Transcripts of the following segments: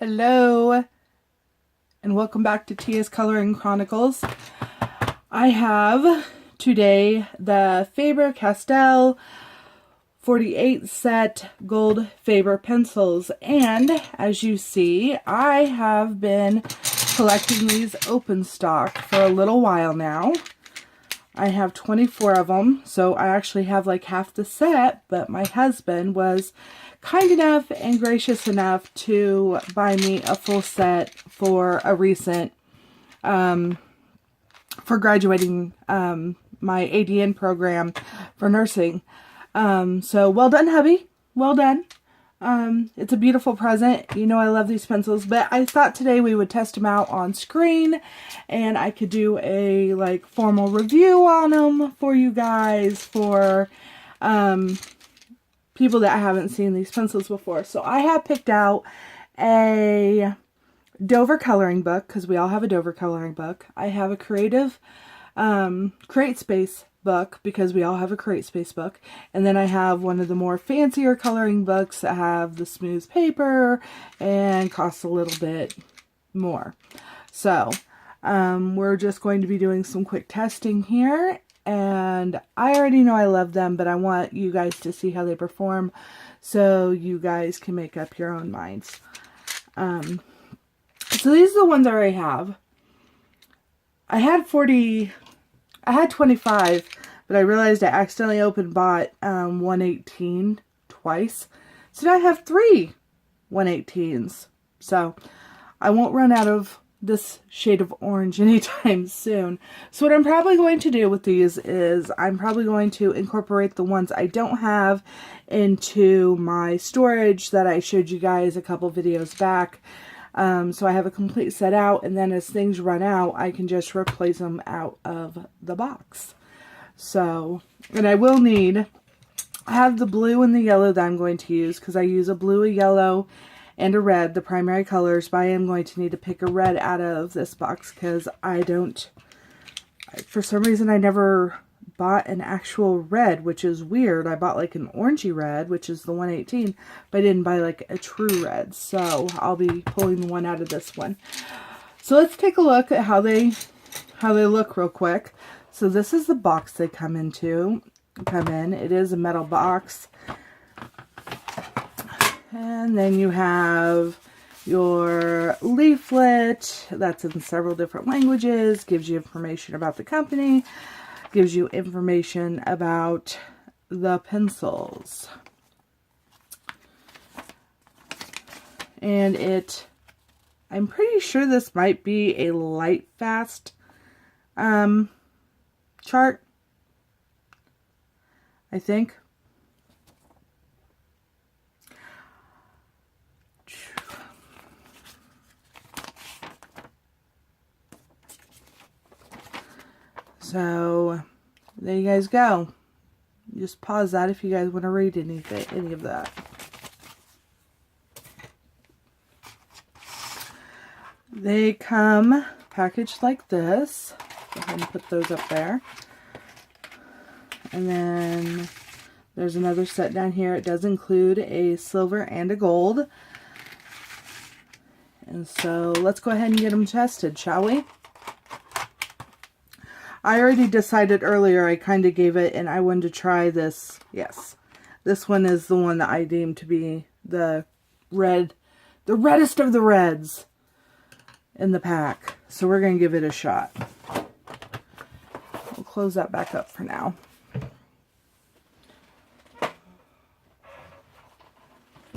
Hello, and welcome back to Tia's Coloring Chronicles. I have today the Faber-Castell 48 set Goldfaber pencils, and as you see, I have been collecting these open stock for a little while now. I have 24 of them, so I actually have like half the set, but my husband was kind enough and gracious enough to buy me a full set for a recent, for graduating my ADN program for nursing. So well done, hubby. Well done. It's a beautiful present. You know I love these pencils, but I thought today we would test them out on screen and I could do a like formal review on them for you guys, for people that haven't seen these pencils before. So I have picked out a Dover coloring book, because we all have a Dover coloring book. I have a CreateSpace book, because we all have a CreateSpace book. And then I have one of the more fancier coloring books that have the smooth paper and cost a little bit more. So we're just going to be doing some quick testing here. And I already know I love them, but I want you guys to see how they perform so you guys can make up your own minds. So these are the ones I already have. I had 25, but I realized I accidentally bought 118 twice. So now I have 3 118s. So I won't run out of this shade of orange anytime soon. So what I'm probably going to do with these is I'm probably going to incorporate the ones I don't have into my storage that I showed you guys a couple videos back. So I have a complete set out, and then as things run out, I can just replace them out of the box. So, and I will need, I have the blue and the yellow that I'm going to use, because I use a blue, a yellow, and a red, the primary colors, but I am going to need to pick a red out of this box, because I don't, for some reason I never bought an actual red, which is weird. I bought like an orangey red, which is the 118, but I didn't buy like a true red, so I'll be pulling one out of this one. So let's take a look at how they look real quick. So this is the box they come in. It is a metal box. And then you have your leaflet that's in several different languages, gives you information about the company, gives you information about the pencils. And I'm pretty sure this might be a light fast chart, I think. So there you guys go. Just pause that if you guys want to read any of that. They come packaged like this. Go ahead and put those up there. And then there's another set down here. It does include a silver and a gold. And so let's go ahead and get them tested, shall we? I already decided earlier, I kind of gave it, and I wanted to try this. Yes, this one is the one that I deem to be the reddest of the reds in the pack. So we're going to give it a shot. We'll close that back up for now.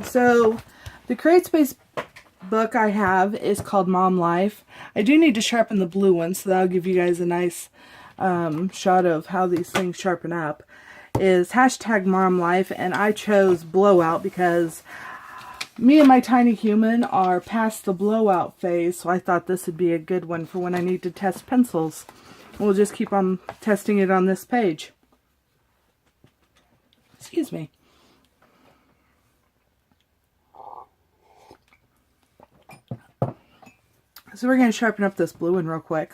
So the CreateSpace book I have is called Mom Life. I do need to sharpen the blue one, so that'll give you guys a nice shot of how these things sharpen up. Is hashtag Mom Life, and I chose Blowout because me and my tiny human are past the blowout phase, so I thought this would be a good one for when I need to test pencils. We'll just keep on testing it on this page. Excuse me. So we're going to sharpen up this blue one real quick.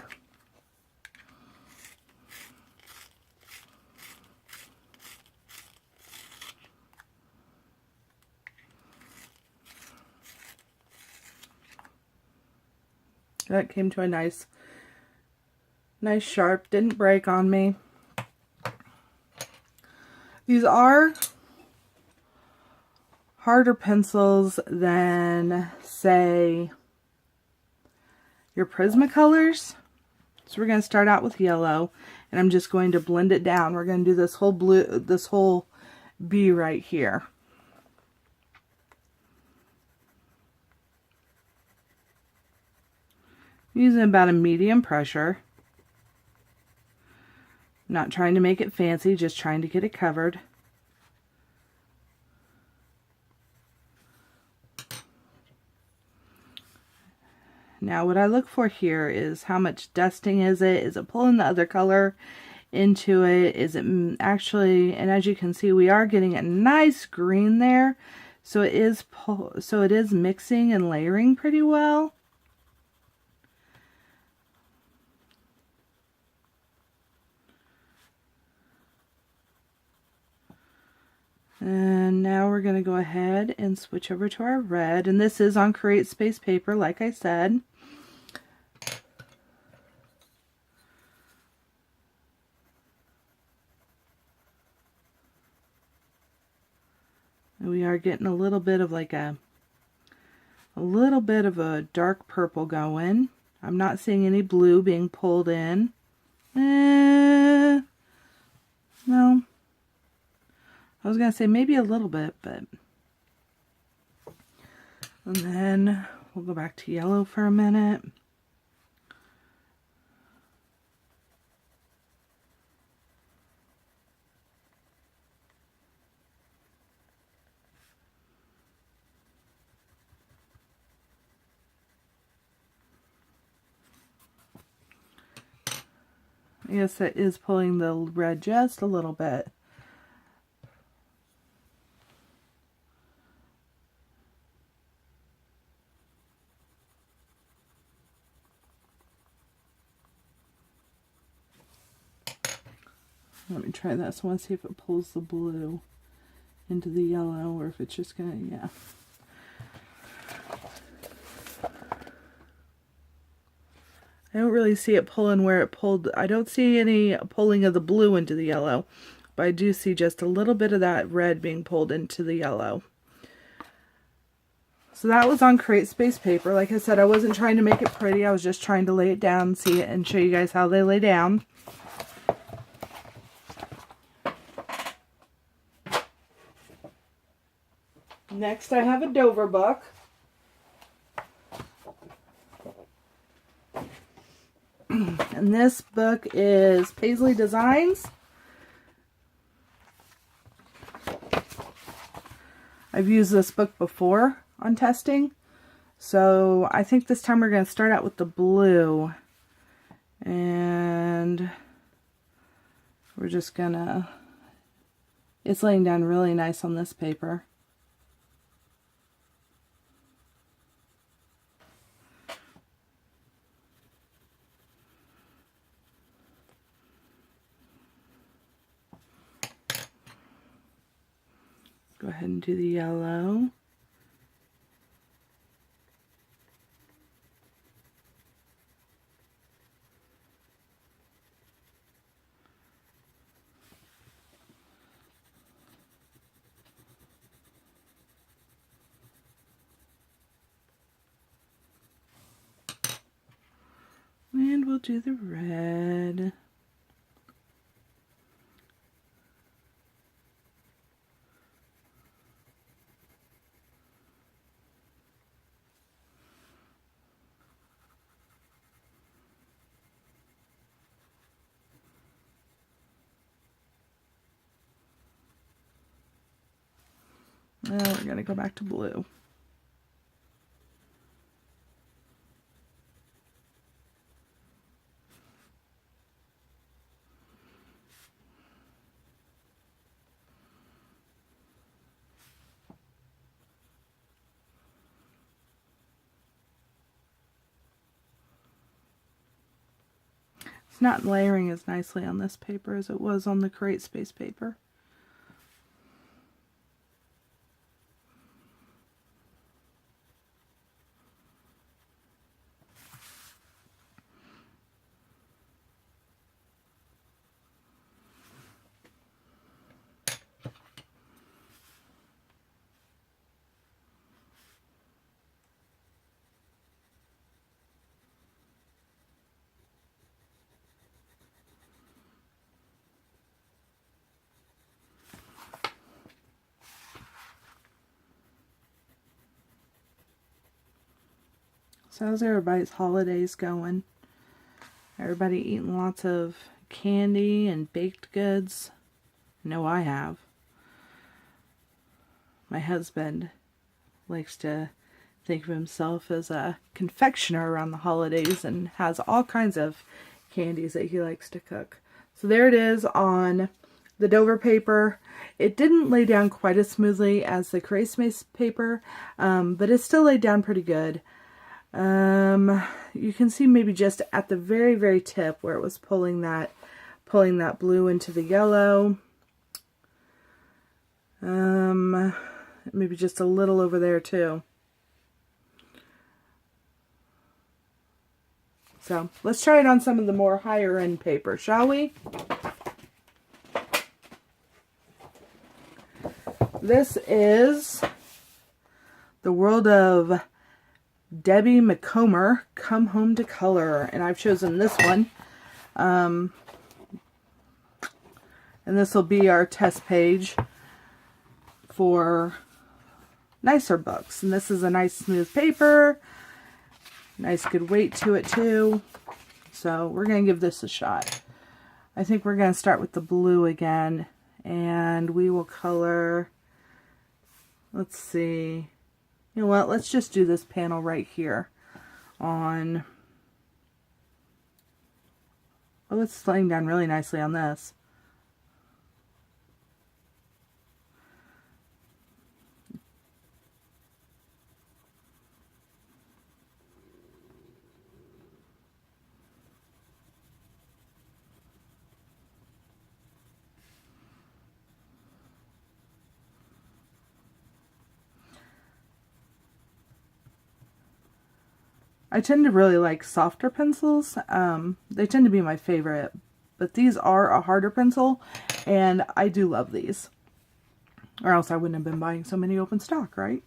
That came to a nice sharp, didn't break on me. These are harder pencils than, say, your Prismacolors. So we're going to start out with yellow, and I'm just going to blend it down. We're going to do this whole blue, this whole B right here. Using about a medium pressure. Not trying to make it fancy, just trying to get it covered. Now what I look for here is how much dusting is it? Is it pulling the other color into it? Is it actually, and as you can see, we are getting a nice green there. So it is mixing and layering pretty well. And now we're going to go ahead and switch over to our red. And this is on CreateSpace paper, like I said. And we are getting a little bit of like a little bit of a dark purple going. I'm not seeing any blue being pulled in. No. I was going to say maybe a little bit, but... And then we'll go back to yellow for a minute. I guess that is pulling the red just a little bit. Let me try that. So I want to see if it pulls the blue into the yellow or if it's just gonna, yeah. I don't really see it pulling where it pulled. I don't see any pulling of the blue into the yellow, but I do see just a little bit of that red being pulled into the yellow. So that was on CreateSpace paper. Like I said, I wasn't trying to make it pretty. I was just trying to lay it down, see it, and show you guys how they lay down. Next, I have a Dover book. And this book is Paisley Designs. I've used this book before on testing. So I think this time we're going to start out with the blue. And we're just going to... It's laying down really nice on this paper. Go ahead and do the yellow. And we'll do the red. Now we're going to go back to blue. It's not layering as nicely on this paper as it was on the CreateSpace paper. So how's everybody's holidays going? Everybody eating lots of candy and baked goods? No, I have. My husband likes to think of himself as a confectioner around the holidays and has all kinds of candies that he likes to cook. So there it is on the Dover paper. It didn't lay down quite as smoothly as the createspace paper, but it still laid down pretty good. You can see maybe just at the very, very tip where it was pulling that blue into the yellow. Maybe just a little over there too. So let's try it on some of the more higher end paper, shall we? This is The World of Debbie McComber, Come Home to Color, and I've chosen this one. And this will be our test page for nicer books. And this is a nice smooth paper. Nice good weight to it too. So we're going to give this a shot. I think we're going to start with the blue again. And we will color, let's see. You know what? Let's just do this panel right here on, oh, it's laying down really nicely on this. I tend to really like softer pencils. They tend to be my favorite, but these are a harder pencil, and I do love these. Or else I wouldn't have been buying so many open stock, right?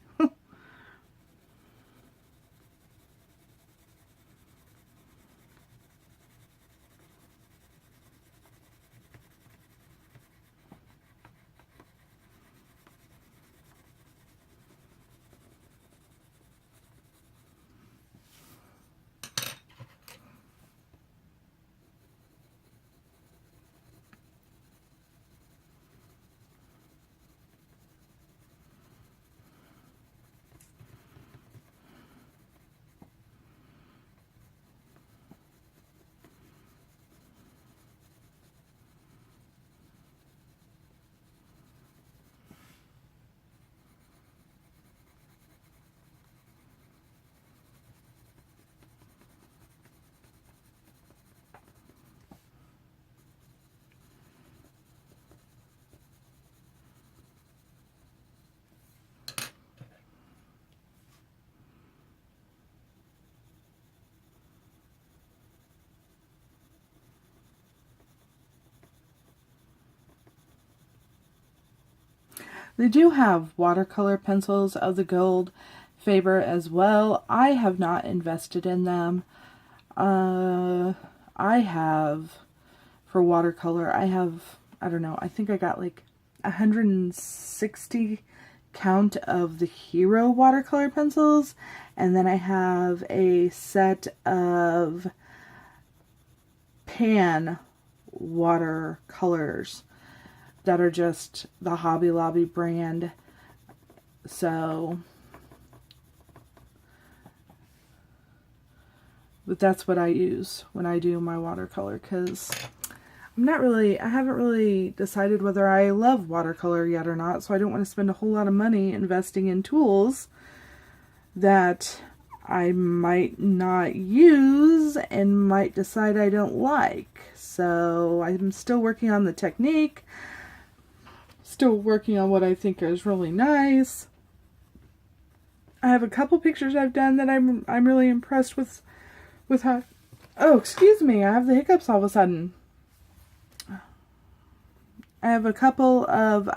They do have watercolor pencils of the Goldfaber as well. I have not invested in them. I have, for watercolor, I don't know, I think I got like 160 count of the Hero watercolor pencils. And then I have a set of pan watercolors that are just the Hobby Lobby brand. So, but that's what I use when I do my watercolor, because I haven't really decided whether I love watercolor yet or not, so I don't want to spend a whole lot of money investing in tools that I might not use and might decide I don't like. So I'm still working on the technique. Still working on what I think is really nice. I have a couple pictures I've done that I'm really impressed with how. Oh, excuse me, I have the hiccups all of a sudden. I have a couple of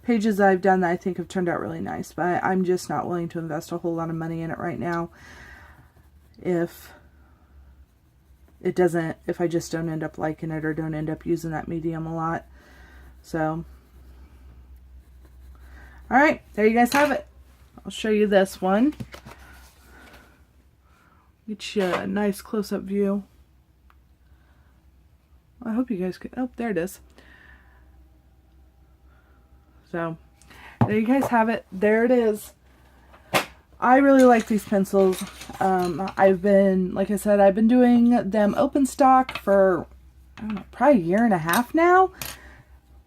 pages I've done that I think have turned out really nice, but I'm just not willing to invest a whole lot of money in it right now. If I just don't end up liking it or don't end up using that medium a lot. So, alright, there you guys have it. I'll show you this one. Get you a nice close-up view. I hope you guys can, oh, there it is. So, there you guys have it. There it is. I really like these pencils. I've been, like I said, I've been doing them open stock for, I don't know, probably a year and a half now.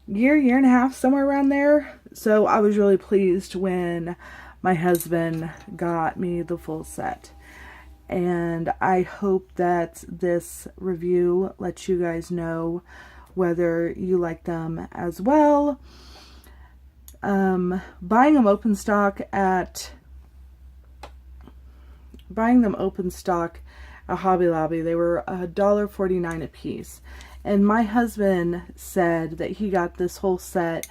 Year and a half, somewhere around there. So I was really pleased when my husband got me the full set. And I hope that this review lets you guys know whether you like them as well. Buying them open stock at Hobby Lobby, they were $1.49 a piece. And my husband said that he got this whole set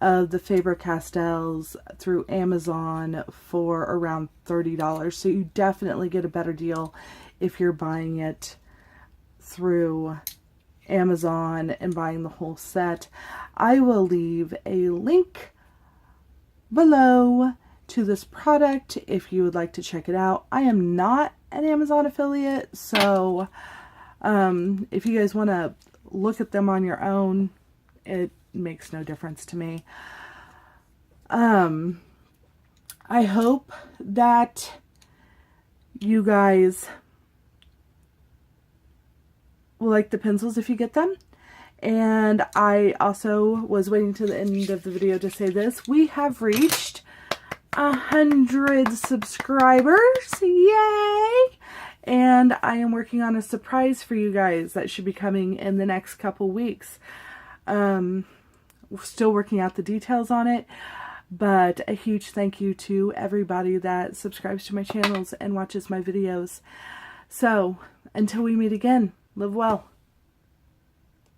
of the Faber-Castells through Amazon for around $30. So you definitely get a better deal if you're buying it through Amazon and buying the whole set. I will leave a link below to this product if you would like to check it out. I am not an Amazon affiliate, so if you guys want to look at them on your own, it makes no difference to me. I hope that you guys will like the pencils if you get them. And I also was waiting to the end of the video to say this. We have reached 100 subscribers. Yay! And I am working on a surprise for you guys that should be coming in the next couple weeks. We're still working out the details on it, but a huge thank you to everybody that subscribes to my channels and watches my videos. So, until we meet again, live well.